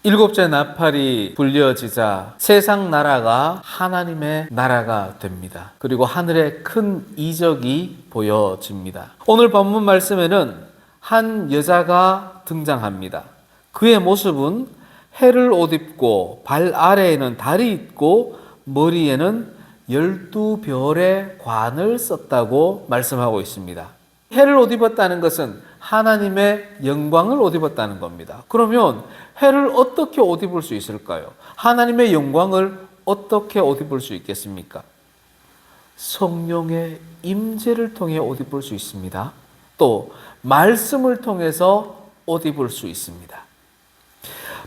일곱째 나팔이 불려지자 세상 나라가 하나님의 나라가 됩니다. 그리고 하늘에 큰 이적이 보여집니다. 오늘 본문 말씀에는 한 여자가 등장합니다. 그의 모습은 해를 옷 입고 발 아래에는 달이 있고 머리에는 12별의 관을 썼다고 말씀하고 있습니다. 해를 옷 입었다는 것은 하나님의 영광을 옷 입었다는 겁니다. 그러면 해를 어떻게 옷 입을 수 있을까요? 하나님의 영광을 어떻게 옷 입을 수 있겠습니까? 성령의 임재를 통해 옷 입을 수 있습니다. 또 말씀을 통해서 옷 입을 수 있습니다.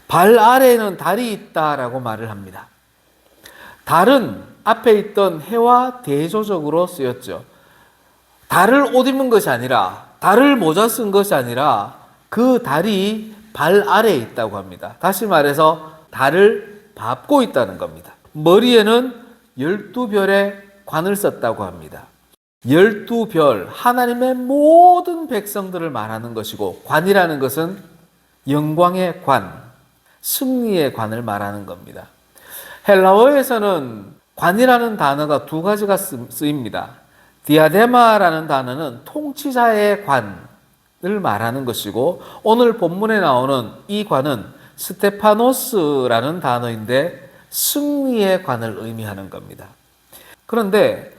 발 아래에는 달이 있다라고 말을 합니다. 달은 앞에 있던 해와 대조적으로 쓰였죠. 달을 옷 입는 것이 아니라, 달을 모자 쓴 것이 아니라 그 달이 발 아래에 있다고 합니다. 다시 말해서 달을 밟고 있다는 겁니다. 머리에는 12별의 관을 썼다고 합니다. 12별, 하나님의 모든 백성들을 말하는 것이고, 관이라는 것은 영광의 관, 승리의 관을 말하는 겁니다. 헬라어에서는 관이라는 단어가 두 가지가 쓰입니다. 디아데마라는 단어는 통치자의 관을 말하는 것이고, 오늘 본문에 나오는 이 관은 스테파노스라는 단어인데 승리의 관을 의미하는 겁니다. 그런데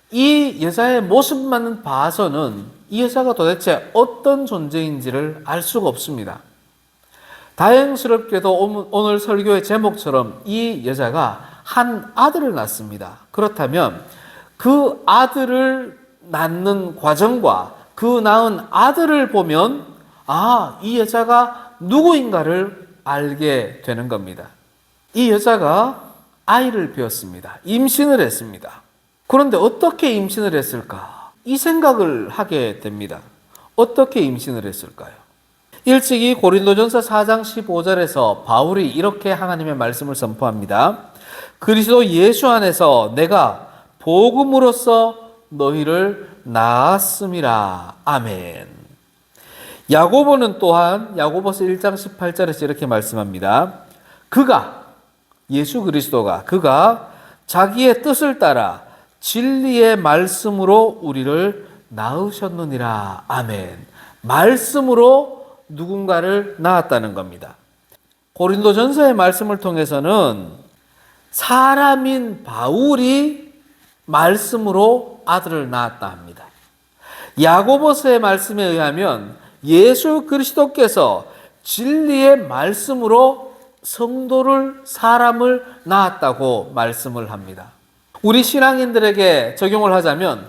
이 여자의 모습만 봐서는 이 여자가 도대체 어떤 존재인지를 알 수가 없습니다. 다행스럽게도 오늘 설교의 제목처럼 이 여자가 한 아들을 낳습니다. 그렇다면 그 아들을 낳는 과정과 그 낳은 아들을 보면 이 여자가 누구인가를 알게 되는 겁니다. 이 여자가 아이를 배웠습니다. 임신을 했습니다. 그런데 어떻게 임신을 했을까? 이 생각을 하게 됩니다. 어떻게 임신을 했을까요? 일찍이 고린도전서 4장 15절에서 바울이 이렇게 하나님의 말씀을 선포합니다. 그리스도 예수 안에서 내가 복음으로써 너희를 낳았음이라. 아멘. 야고보는 또한 야고보서 1장 18절에서 이렇게 말씀합니다. 그가, 예수 그리스도가, 그가 자기의 뜻을 따라 진리의 말씀으로 우리를 낳으셨느니라. 아멘. 말씀으로 누군가를 낳았다는 겁니다. 고린도전서의 말씀을 통해서는 사람인 바울이 말씀으로 아들을 낳았다 합니다. 야고보서의 말씀에 의하면 예수 그리스도께서 진리의 말씀으로 성도를, 사람을 낳았다고 말씀을 합니다. 우리 신앙인들에게 적용을 하자면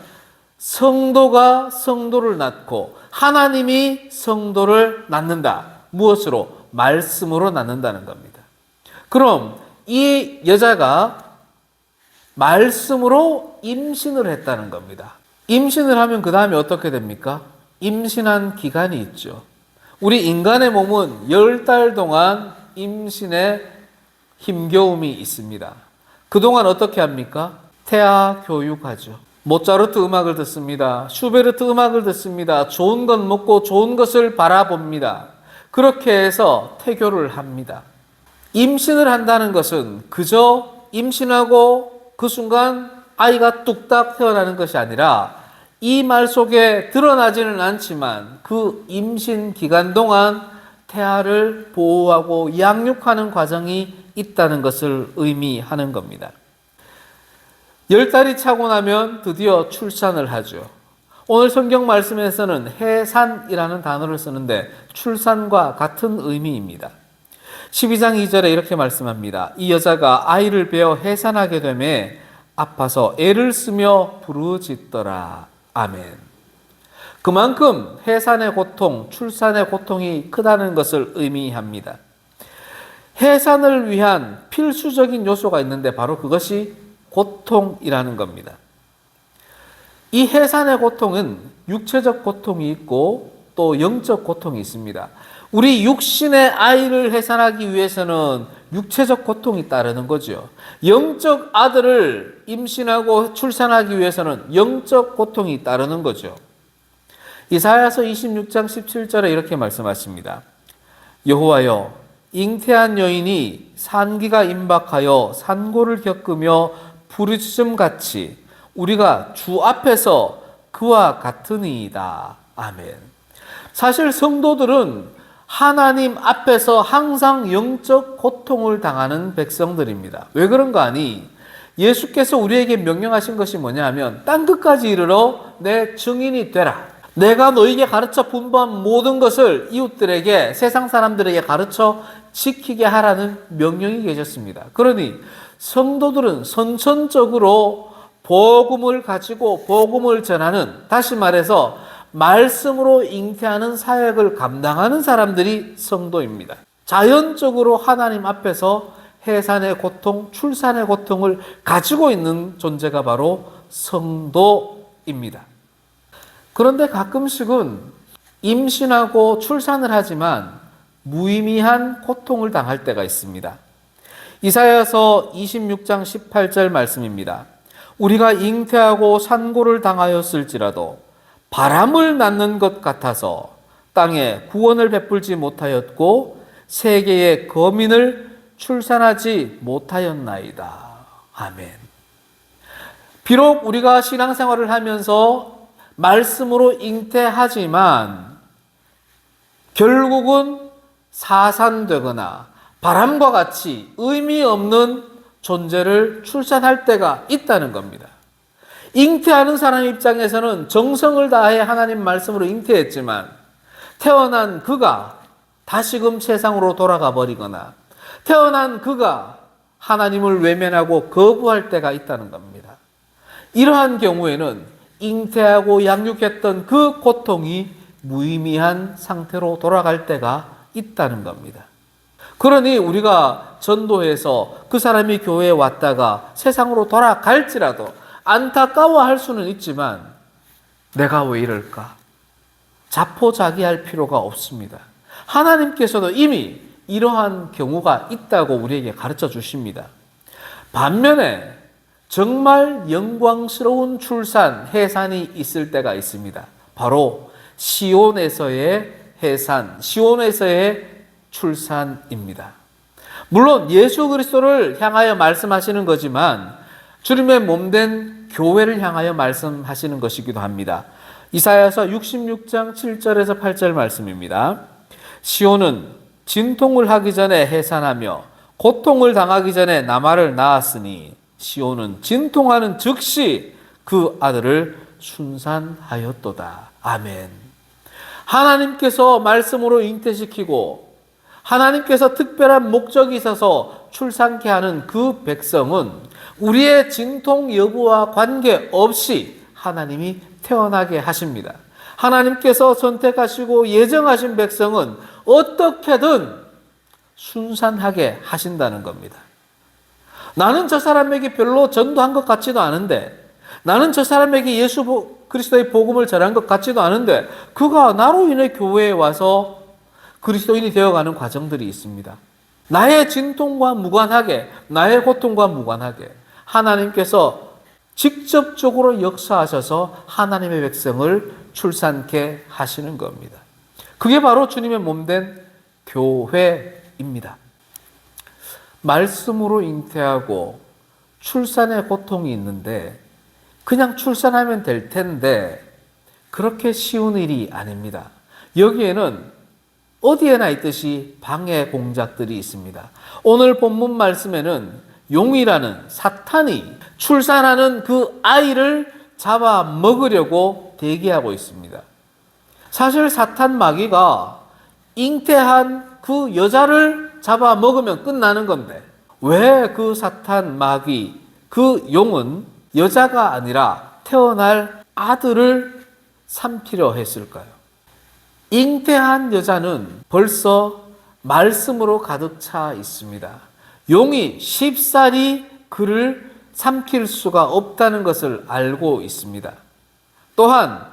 성도가 성도를 낳고 하나님이 성도를 낳는다. 무엇으로? 말씀으로 낳는다는 겁니다. 그럼 이 여자가 말씀으로 임신을 했다는 겁니다. 임신을 하면 그 다음에 어떻게 됩니까? 임신한 기간이 있죠. 우리 인간의 몸은 10달 동안 임신에 힘겨움이 있습니다. 그동안 어떻게 합니까? 태아 교육하죠. 모차르트 음악을 듣습니다. 슈베르트 음악을 듣습니다. 좋은 것 먹고 좋은 것을 바라봅니다. 그렇게 해서 태교를 합니다. 임신을 한다는 것은 그저 임신하고 그 순간 아이가 뚝딱 태어나는 것이 아니라 이 말 속에 드러나지는 않지만 그 임신 기간 동안 태아를 보호하고 양육하는 과정이 있다는 것을 의미하는 겁니다. 10달이 차고 나면 드디어 출산을 하죠. 오늘 성경 말씀에서는 해산이라는 단어를 쓰는데 출산과 같은 의미입니다. 12장 2절에 이렇게 말씀합니다. 이 여자가 아이를 베어 해산하게 되매 아파서 애를 쓰며 부르짖더라. 아멘. 그만큼 해산의 고통, 출산의 고통이 크다는 것을 의미합니다. 해산을 위한 필수적인 요소가 있는데 바로 그것이 고통이라는 겁니다. 이 해산의 고통은 육체적 고통이 있고 또 영적 고통이 있습니다. 우리 육신의 아이를 해산하기 위해서는 육체적 고통이 따르는 거죠. 영적 아들을 임신하고 출산하기 위해서는 영적 고통이 따르는 거죠. 이사야서 26장 17절에 이렇게 말씀하십니다. 여호와여, 잉태한 여인이 산기가 임박하여 산고를 겪으며 부르짖음같이 우리가 주 앞에서 그와 같으니이다. 아멘. 사실 성도들은 하나님 앞에서 항상 영적 고통을 당하는 백성들입니다. 왜 그런가 하니 예수께서 우리에게 명령하신 것이 뭐냐 하면 땅끝까지 이르러 내 증인이 되라. 내가 너에게 가르쳐 분부한 모든 것을 이웃들에게, 세상 사람들에게 가르쳐 지키게 하라는 명령이 계셨습니다. 그러니 성도들은 선천적으로 복음을 가지고 복음을 전하는, 다시 말해서 말씀으로 잉태하는 사역을 감당하는 사람들이 성도입니다. 자연적으로 하나님 앞에서 해산의 고통, 출산의 고통을 가지고 있는 존재가 바로 성도입니다. 그런데 가끔씩은 임신하고 출산을 하지만 무의미한 고통을 당할 때가 있습니다. 이사야서 26장 18절 말씀입니다. 우리가 잉태하고 산고를 당하였을지라도 바람을 낳는 것 같아서 땅에 구원을 베풀지 못하였고 세계의 거민을 출산하지 못하였나이다. 아멘. 비록 우리가 신앙생활을 하면서 말씀으로 잉태하지만 결국은 사산되거나 바람과 같이 의미 없는 존재를 출산할 때가 있다는 겁니다. 잉태하는 사람 입장에서는 정성을 다해 하나님 말씀으로 잉태했지만 태어난 그가 다시금 세상으로 돌아가 버리거나 태어난 그가 하나님을 외면하고 거부할 때가 있다는 겁니다. 이러한 경우에는 잉태하고 양육했던 그 고통이 무의미한 상태로 돌아갈 때가 있다는 겁니다. 그러니 우리가 전도해서 그 사람이 교회에 왔다가 세상으로 돌아갈지라도 안타까워할 수는 있지만 내가 왜 이럴까? 자포자기할 필요가 없습니다. 하나님께서도 이미 이러한 경우가 있다고 우리에게 가르쳐 주십니다. 반면에 정말 영광스러운 출산, 해산이 있을 때가 있습니다. 바로 시온에서의 해산, 시온에서의 출산입니다. 물론 예수 그리스도를 향하여 말씀하시는 거지만 주님의 몸된 교회를 향하여 말씀하시는 것이기도 합니다. 이사야서 66장 7절에서 8절 말씀입니다. 시온은 진통을 하기 전에 해산하며 고통을 당하기 전에 나말을 낳았으니 시온은 진통하는 즉시 그 아들을 순산하였도다. 아멘. 하나님께서 말씀으로 잉태시키고 하나님께서 특별한 목적이 있어서 출산케 하는 그 백성은 우리의 진통 여부와 관계없이 하나님이 태어나게 하십니다. 하나님께서 선택하시고 예정하신 백성은 어떻게든 순산하게 하신다는 겁니다. 나는 저 사람에게 별로 전도한 것 같지도 않은데, 나는 저 사람에게 예수 그리스도의 복음을 전한 것 같지도 않은데 그가 나로 인해 교회에 와서 그리스도인이 되어가는 과정들이 있습니다. 나의 진통과 무관하게, 나의 고통과 무관하게 하나님께서 직접적으로 역사하셔서 하나님의 백성을 출산케 하시는 겁니다. 그게 바로 주님의 몸된 교회입니다. 말씀으로 잉태하고 출산의 고통이 있는데 그냥 출산하면 될 텐데 그렇게 쉬운 일이 아닙니다. 여기에는 어디에나 있듯이 방해 공작들이 있습니다. 오늘 본문 말씀에는 용이라는 사탄이 출산하는 그 아이를 잡아 먹으려고 대기하고 있습니다. 사실 사탄 마귀가 잉태한 그 여자를 잡아 먹으면 끝나는 건데 왜 그 사탄 마귀, 그 용은 여자가 아니라 태어날 아들을 삼키려 했을까요? 잉태한 여자는 벌써 말씀으로 가득 차 있습니다. 용이 쉽사리 그를 삼킬 수가 없다는 것을 알고 있습니다. 또한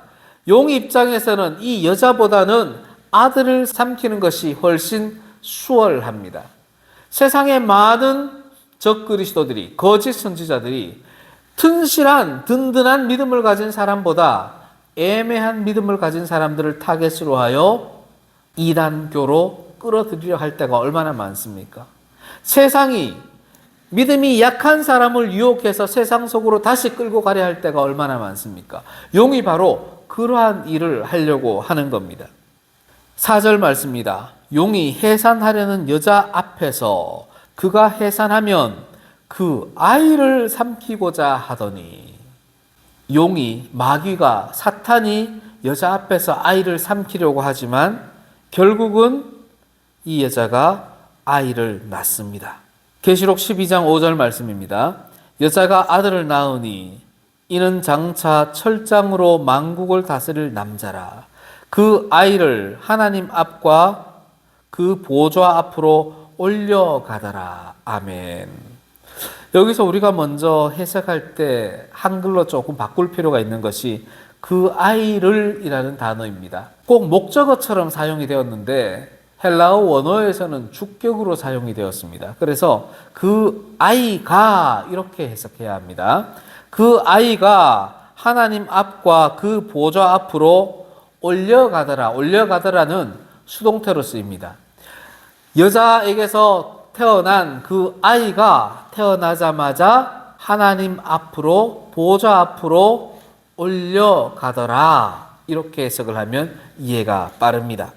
용 입장에서는 이 여자보다는 아들을 삼키는 것이 훨씬 수월합니다. 세상의 많은 적그리스도들이, 거짓 선지자들이 튼실한 든든한 믿음을 가진 사람보다 애매한 믿음을 가진 사람들을 타겟으로 하여 이단교로 끌어들이려 할 때가 얼마나 많습니까? 세상이 믿음이 약한 사람을 유혹해서 세상 속으로 다시 끌고 가려 할 때가 얼마나 많습니까? 용이 바로 그러한 일을 하려고 하는 겁니다. 4절 말씀입니다. 용이 해산하려는 여자 앞에서 그가 해산하면 그 아이를 삼키고자 하더니, 용이, 마귀가, 사탄이 여자 앞에서 아이를 삼키려고 하지만 결국은 이 여자가 아이를 낳습니다. 계시록 12장 5절 말씀입니다. 여자가 아들을 낳으니 이는 장차 철장으로 만국을 다스릴 남자라. 그 아이를 하나님 앞과 그 보좌 앞으로 올려가더라. 아멘. 여기서 우리가 먼저 해석할 때 한글로 조금 바꿀 필요가 있는 것이 그 아이를 이라는 단어입니다. 꼭 목적어처럼 사용이 되었는데 헬라어 원어에서는 주격으로 사용이 되었습니다. 그래서 그 아이가 이렇게 해석해야 합니다. 그 아이가 하나님 앞과 그 보좌 앞으로 올려가더라. 올려가더라는 수동태로 쓰입니다. 여자에게서 태어난 그 아이가 태어나자마자 하나님 앞으로, 보좌 앞으로 올려가더라. 이렇게 해석을 하면 이해가 빠릅니다.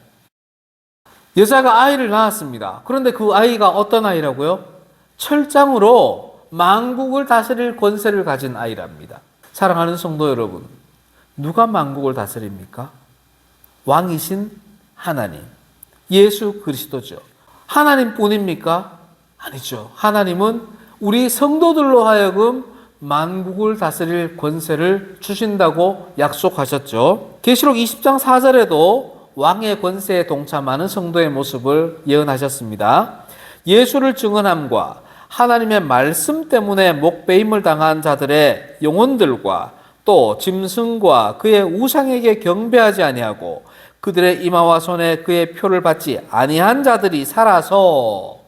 여자가 아이를 낳았습니다. 그런데 그 아이가 어떤 아이라고요? 철장으로 만국을 다스릴 권세를 가진 아이랍니다. 사랑하는 성도 여러분, 누가 만국을 다스립니까? 왕이신 하나님, 예수 그리스도죠. 하나님뿐입니까? 아니죠. 하나님은 우리 성도들로 하여금 만국을 다스릴 권세를 주신다고 약속하셨죠. 계시록 20장 4절에도 왕의 권세에 동참하는 성도의 모습을 예언하셨습니다. 예수를 증언함과 하나님의 말씀 때문에 목배임을 당한 자들의 영혼들과 또 짐승과 그의 우상에게 경배하지 아니하고 그들의 이마와 손에 그의 표를 받지 아니한 자들이 살아서,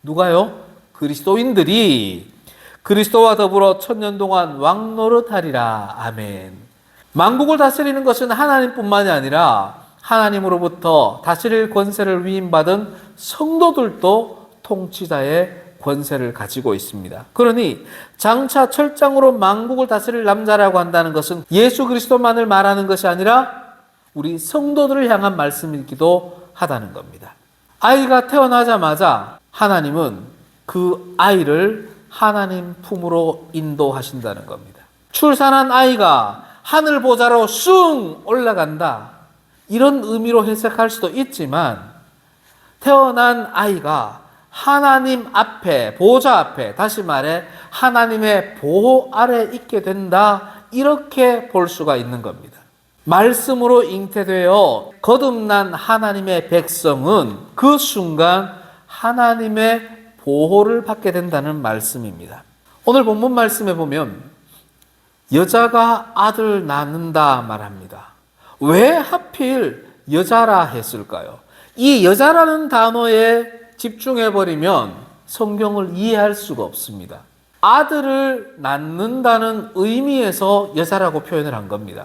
누가요? 그리스도인들이 그리스도와 더불어 1000년 동안 왕노릇하리라. 아멘. 만국을 다스리는 것은 하나님뿐만이 아니라 하나님으로부터 다스릴 권세를 위임받은 성도들도 통치자의 권세를 가지고 있습니다. 그러니 장차 철장으로 만국을 다스릴 남자라고 한다는 것은 예수 그리스도만을 말하는 것이 아니라 우리 성도들을 향한 말씀이기도 하다는 겁니다. 아이가 태어나자마자 하나님은 그 아이를 하나님 품으로 인도하신다는 겁니다. 출산한 아이가 하늘 보좌로 쑥 올라간다, 이런 의미로 해석할 수도 있지만, 태어난 아이가 하나님 앞에, 보좌 앞에, 다시 말해 하나님의 보호 아래 있게 된다, 이렇게 볼 수가 있는 겁니다. 말씀으로 잉태되어 거듭난 하나님의 백성은 그 순간 하나님의 보호를 받게 된다는 말씀입니다. 오늘 본문 말씀에 보면 여자가 아들 낳는다 말합니다. 왜 하필 여자라 했을까요? 이 여자라는 단어에 집중해버리면 성경을 이해할 수가 없습니다. 아들을 낳는다는 의미에서 여자라고 표현을 한 겁니다.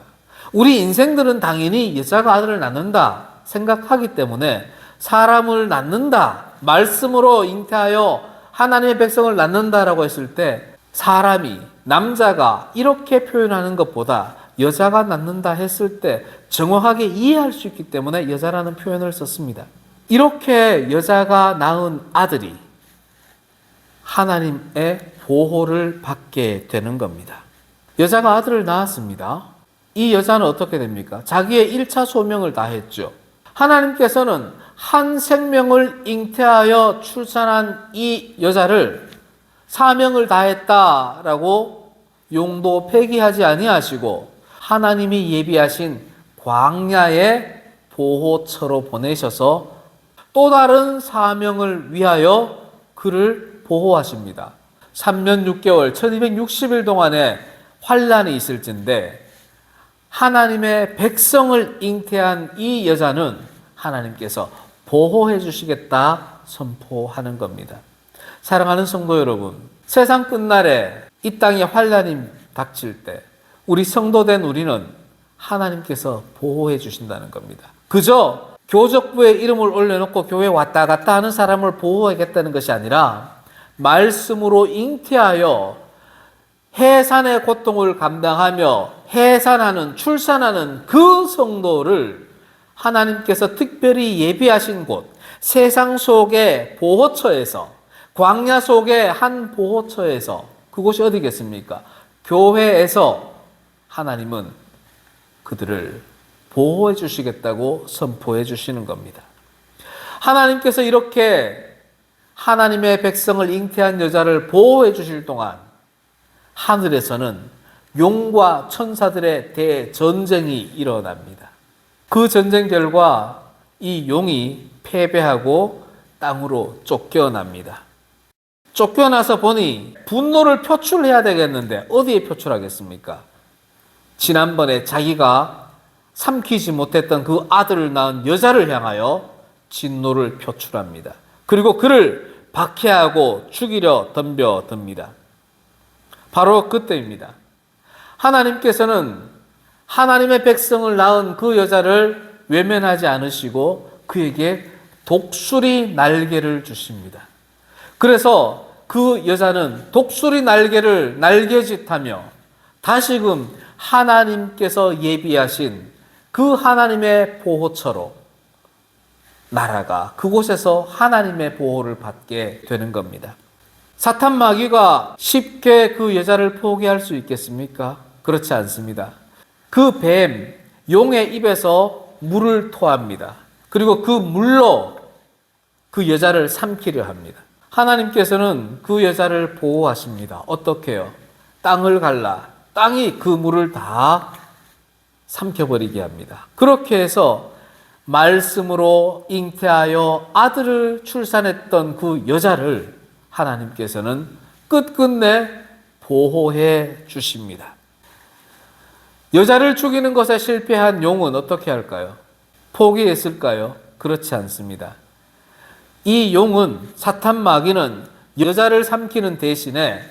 우리 인생들은 당연히 여자가 아들을 낳는다 생각하기 때문에 사람을 낳는다, 말씀으로 잉태하여 하나님의 백성을 낳는다라고 했을 때 사람이, 남자가 이렇게 표현하는 것보다 여자가 낳는다 했을 때 정확하게 이해할 수 있기 때문에 여자라는 표현을 썼습니다. 이렇게 여자가 낳은 아들이 하나님의 보호를 받게 되는 겁니다. 여자가 아들을 낳았습니다. 이 여자는 어떻게 됩니까? 자기의 1차 소명을 다 했죠. 하나님께서는 한 생명을 잉태하여 출산한 이 여자를 사명을 다했다라고 용도 폐기하지 아니하시고 하나님이 예비하신 광야의 보호처로 보내셔서 또 다른 사명을 위하여 그를 보호하십니다. 3년 6개월 1260일 동안의 환란이 있을진데 하나님의 백성을 잉태한 이 여자는 하나님께서 보호해 주시겠다 선포하는 겁니다. 사랑하는 성도 여러분, 세상 끝날에 이 땅에 환란이 닥칠 때 우리 성도된 우리는 하나님께서 보호해 주신다는 겁니다. 그저 교적부에 이름을 올려놓고 교회 왔다 갔다 하는 사람을 보호하겠다는 것이 아니라 말씀으로 잉태하여 해산의 고통을 감당하며 해산하는, 출산하는 그 성도를 하나님께서 특별히 예비하신 곳, 세상 속의 보호처에서, 광야 속의 한 보호처에서, 그곳이 어디겠습니까? 교회에서 하나님은 그들을 보호해 주시겠다고 선포해 주시는 겁니다. 하나님께서 이렇게 하나님의 백성을 잉태한 여자를 보호해 주실 동안 하늘에서는 용과 천사들의 대전쟁이 일어납니다. 그 전쟁 결과 이 용이 패배하고 땅으로 쫓겨납니다. 쫓겨나서 보니 분노를 표출해야 되겠는데 어디에 표출하겠습니까? 지난번에 자기가 삼키지 못했던 그 아들을 낳은 여자를 향하여 진노를 표출합니다. 그리고 그를 박해하고 죽이려 덤벼듭니다. 바로 그때입니다. 하나님께서는 하나님의 백성을 낳은 그 여자를 외면하지 않으시고 그에게 독수리 날개를 주십니다. 그래서 그 여자는 독수리 날개를 날개짓하며 다시금 하나님께서 예비하신 그 하나님의 보호처로 나라가 그곳에서 하나님의 보호를 받게 되는 겁니다. 사탄 마귀가 쉽게 그 여자를 포기할 수 있겠습니까? 그렇지 않습니다. 그 뱀, 용의 입에서 물을 토합니다. 그리고 그 물로 그 여자를 삼키려 합니다. 하나님께서는 그 여자를 보호하십니다. 어떻게요? 땅을 갈라 땅이 그 물을 다 삼켜버리게 합니다. 그렇게 해서 말씀으로 잉태하여 아들을 출산했던 그 여자를 하나님께서는 끝끝내 보호해 주십니다. 여자를 죽이는 것에 실패한 용은 어떻게 할까요? 포기했을까요? 그렇지 않습니다. 이 용은, 사탄 마귀는 여자를 삼키는 대신에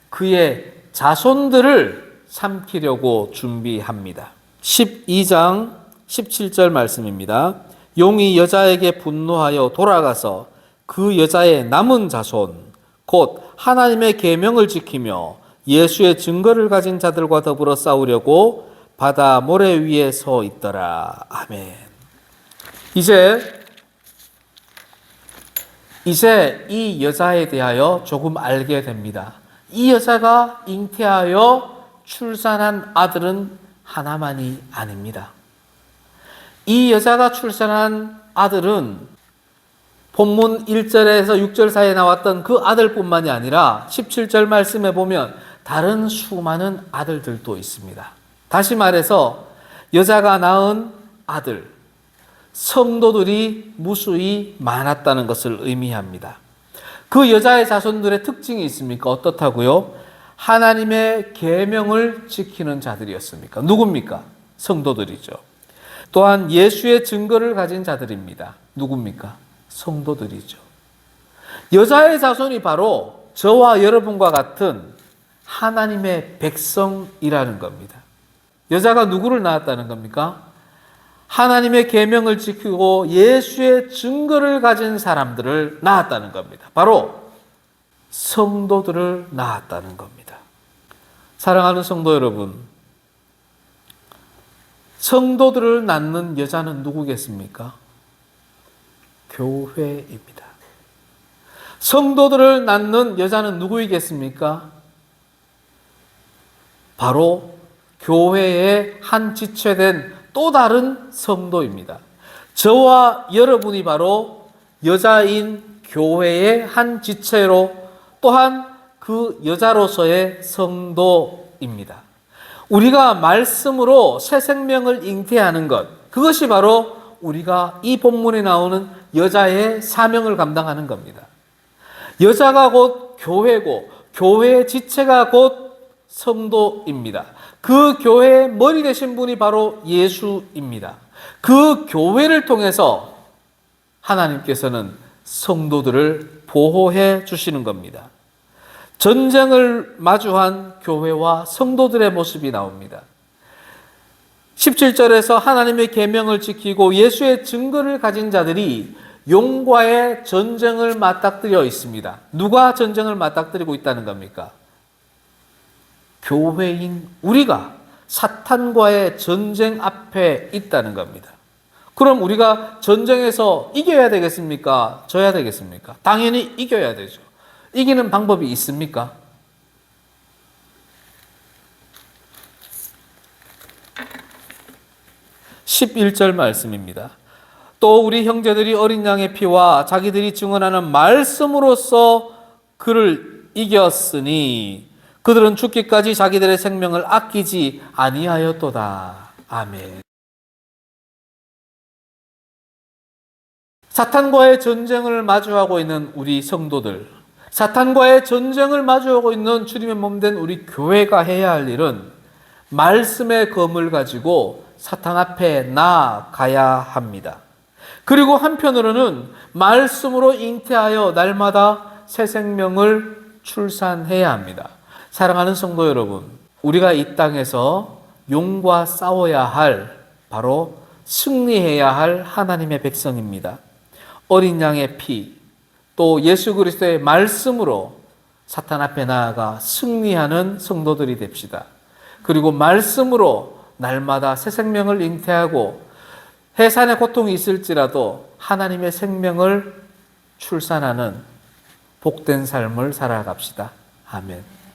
그의 자손들을 삼키려고 준비합니다. 12장 17절 말씀입니다. 용이 여자에게 분노하여 돌아가서 그 여자의 남은 자손, 곧 하나님의 계명을 지키며 예수의 증거를 가진 자들과 더불어 싸우려고 바다 모래 위에 서 있더라. 아멘. 이제 이 여자에 대하여 조금 알게 됩니다. 이 여자가 잉태하여 출산한 아들은 하나만이 아닙니다. 이 여자가 출산한 아들은 본문 1절에서 6절 사이에 나왔던 그 아들뿐만이 아니라 17절 말씀에 보면 다른 수많은 아들들도 있습니다. 다시 말해서 여자가 낳은 아들, 성도들이 무수히 많았다는 것을 의미합니다. 그 여자의 자손들의 특징이 있습니까? 어떻다고요? 하나님의 계명을 지키는 자들이었습니까? 누굽니까? 성도들이죠. 또한 예수의 증거를 가진 자들입니다. 누굽니까? 성도들이죠. 여자의 자손이 바로 저와 여러분과 같은 하나님의 백성이라는 겁니다. 여자가 누구를 낳았다는 겁니까? 하나님의 계명을 지키고 예수의 증거를 가진 사람들을 낳았다는 겁니다. 바로 성도들을 낳았다는 겁니다. 사랑하는 성도 여러분, 성도들을 낳는 여자는 누구겠습니까? 교회입니다. 성도들을 낳는 여자는 누구이겠습니까? 바로 교회의 한 지체된 또 다른 성도입니다. 저와 여러분이 바로 여자인 교회의 한 지체로 또한 그 여자로서의 성도입니다. 우리가 말씀으로 새 생명을 잉태하는 것, 그것이 바로 우리가 이 본문에 나오는 여자의 사명을 감당하는 겁니다. 여자가 곧 교회고 교회의 지체가 곧 성도입니다. 그 교회의 머리 되신 분이 바로 예수입니다. 그 교회를 통해서 하나님께서는 성도들을 보호해 주시는 겁니다. 전쟁을 마주한 교회와 성도들의 모습이 나옵니다. 17절에서 하나님의 계명을 지키고 예수의 증거를 가진 자들이 용과의 전쟁을 맞닥뜨려 있습니다. 누가 전쟁을 맞닥뜨리고 있다는 겁니까? 교회인 우리가 사탄과의 전쟁 앞에 있다는 겁니다. 그럼 우리가 전쟁에서 이겨야 되겠습니까? 져야 되겠습니까? 당연히 이겨야 되죠. 이기는 방법이 있습니까? (11절) 말씀입니다. 또 우리 형제들이 어린 양의 피와 자기들이 증언하는 말씀으로써 그를 이겼으니 그들은 죽기까지 자기들의 생명을 아끼지 아니하였도다. 아멘. 사탄과의 전쟁을 마주하고 있는 우리 성도들, 사탄과의 전쟁을 마주하고 있는 주님의 몸된 우리 교회가 해야 할 일은 말씀의 검을 가지고 사탄 앞에 나아가야 합니다. 그리고 한편으로는 말씀으로 잉태하여 날마다 새 생명을 출산해야 합니다. 사랑하는 성도 여러분, 우리가 이 땅에서 용과 싸워야 할, 바로 승리해야 할 하나님의 백성입니다. 어린 양의 피, 또 예수 그리스도의 말씀으로 사탄 앞에 나아가 승리하는 성도들이 됩시다. 그리고 말씀으로 날마다 새 생명을 잉태하고 해산의 고통이 있을지라도 하나님의 생명을 출산하는 복된 삶을 살아갑시다. 아멘.